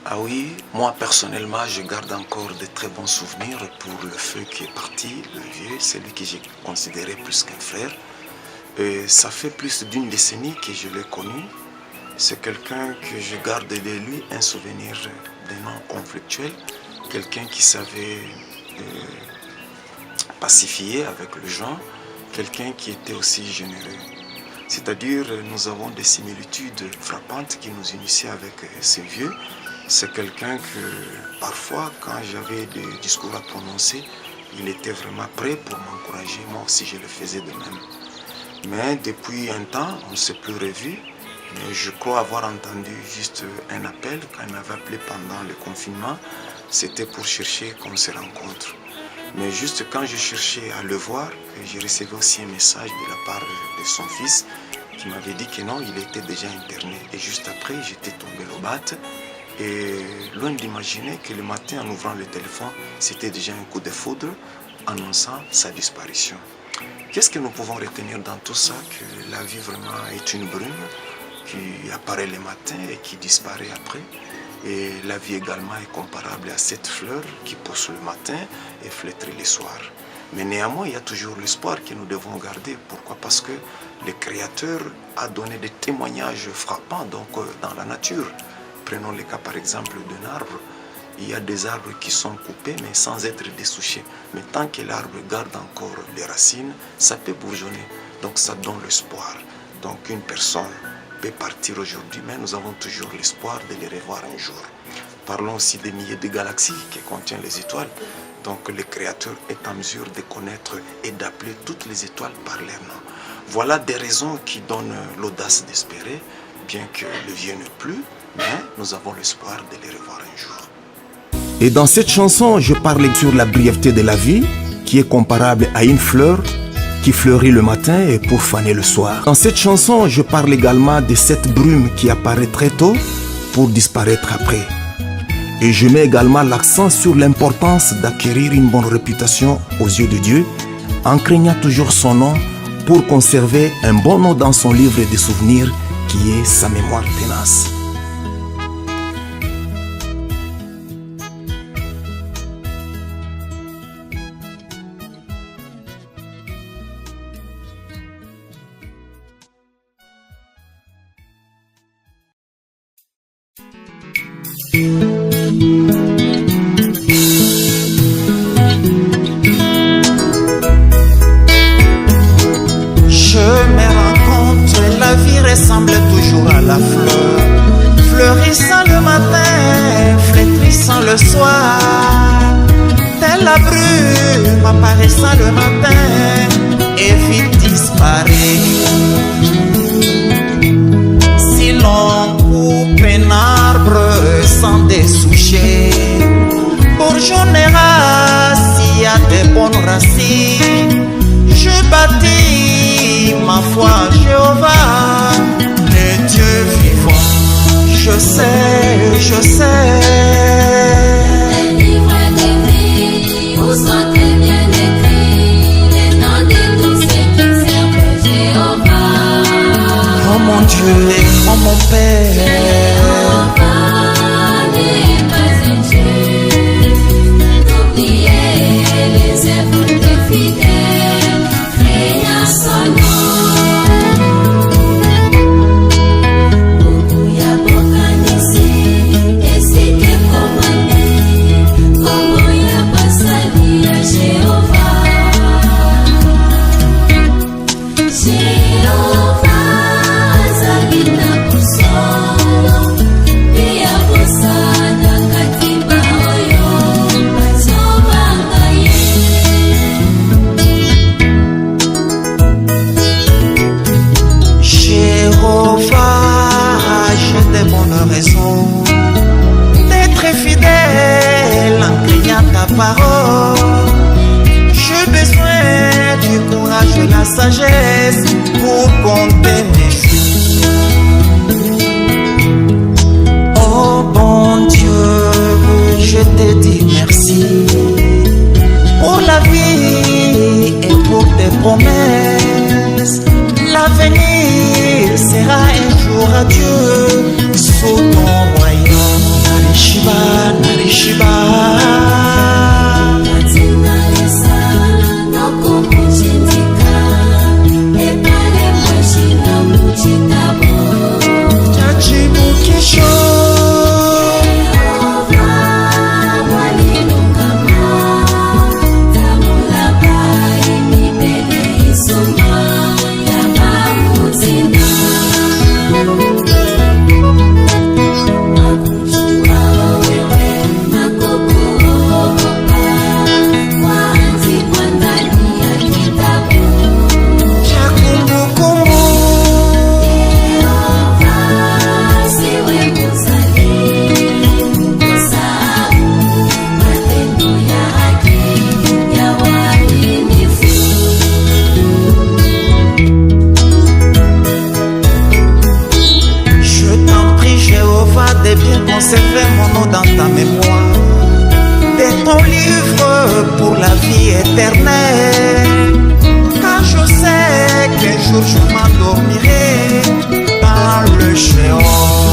Ah oui, moi personnellement, je garde encore de très bons souvenirs pour le feu qui est parti, le vieux, celui que j'ai considéré plus qu'un frère. Et ça fait plus d'une décennie que je l'ai connu. C'est quelqu'un que je garde de lui un souvenir d'un non conflictuel, quelqu'un qui savait pacifier avec les gens, quelqu'un qui était aussi généreux. C'est-à-dire, nous avons des similitudes frappantes qui nous unissaient avec ces vieux. C'est quelqu'un que, parfois, quand j'avais des discours à prononcer, il était vraiment prêt pour m'encourager. Moi aussi, je le faisais de même. Mais depuis un temps, on ne s'est plus revus. Mais je crois avoir entendu juste un appel quand il m'avait appelé pendant le confinement. C'était pour chercher qu'on se rencontre. Mais juste quand je cherchais à le voir, j'ai reçu aussi un message de la part de son fils qui m'avait dit que non, il était déjà interné. Et juste après, j'étais tombé l'obate. Et loin d'imaginer que le matin, en ouvrant le téléphone, c'était déjà un coup de foudre annonçant sa disparition. Qu'est-ce que nous pouvons retenir dans tout ça? Que la vie vraiment est une brume qui apparaît le matin et qui disparaît après. Et la vie également est comparable à cette fleur qui pousse le matin et flétrit le soir. Mais néanmoins, il y a toujours l'espoir que nous devons garder. Pourquoi? Parce que le Créateur a donné des témoignages frappants dans la nature. Prenons le cas par exemple d'un arbre. Il y a des arbres qui sont coupés mais sans être dessouchés. Mais tant que l'arbre garde encore les racines, ça peut bourgeonner. Donc ça donne l'espoir. Donc une personne peut partir aujourd'hui, mais nous avons toujours l'espoir de les revoir un jour. Parlons aussi des milliers de galaxies que contiennent les étoiles. Donc le Créateur est en mesure de connaître et d'appeler toutes les étoiles par leur nom. Voilà des raisons qui donnent l'audace d'espérer, bien que le vieux ne plus, mais nous avons l'espoir de les revoir un jour. Et dans cette chanson, je parle sur la brièveté de la vie, qui est comparable à une fleur qui fleurit le matin et pour faner le soir. Dans cette chanson, je parle également de cette brume qui apparaît très tôt pour disparaître après. Et je mets également l'accent sur l'importance d'acquérir une bonne réputation aux yeux de Dieu, en craignant toujours son nom pour conserver un bon nom dans son livre des souvenirs qui est sa mémoire tenace. Je me rends compte, la vie ressemble toujours à la fleur, fleurissant le matin, flétrissant le soir, telle la brume apparaissant le matin et vite disparaît. Si l'on coupe un arbre sans dessoucher, bourgeonnera s'il y a de bonnes racines. Je bâtis ma foi en Jéhovah, le Dieu vivant. Je sais, je sais. Les livres de vie, où sont bien écrits les noms de tous ceux qui servent Jéhovah. Oh mon Dieu, oh mon Père. Jéhovah n'est pas injuste. N'oubliez les œuvres des fidèles, craignant son nom. Beaucoup y a bokanisi, et si que commandé, comment y a pas sali à Jéhovah. Jéhovah, Zabina Kusolo, Pia Bosana Katiba Oyo, Bazobangaye. Jéhovah, j'ai de bonnes raisons d'être fidèle en craignant ta parole. J'ai besoin du courage et la sagesse pour compter mes jours. Oh bon Dieu, je te dis merci pour la vie et pour tes promesses. L'avenir sera un jour à Dieu sous ton royaume enrichi. Jéhovah, de bien conserver mon nom dans ta mémoire, de ton livre pour la vie éternelle. Car je sais qu'un jour je m'endormirai dans le Sheol.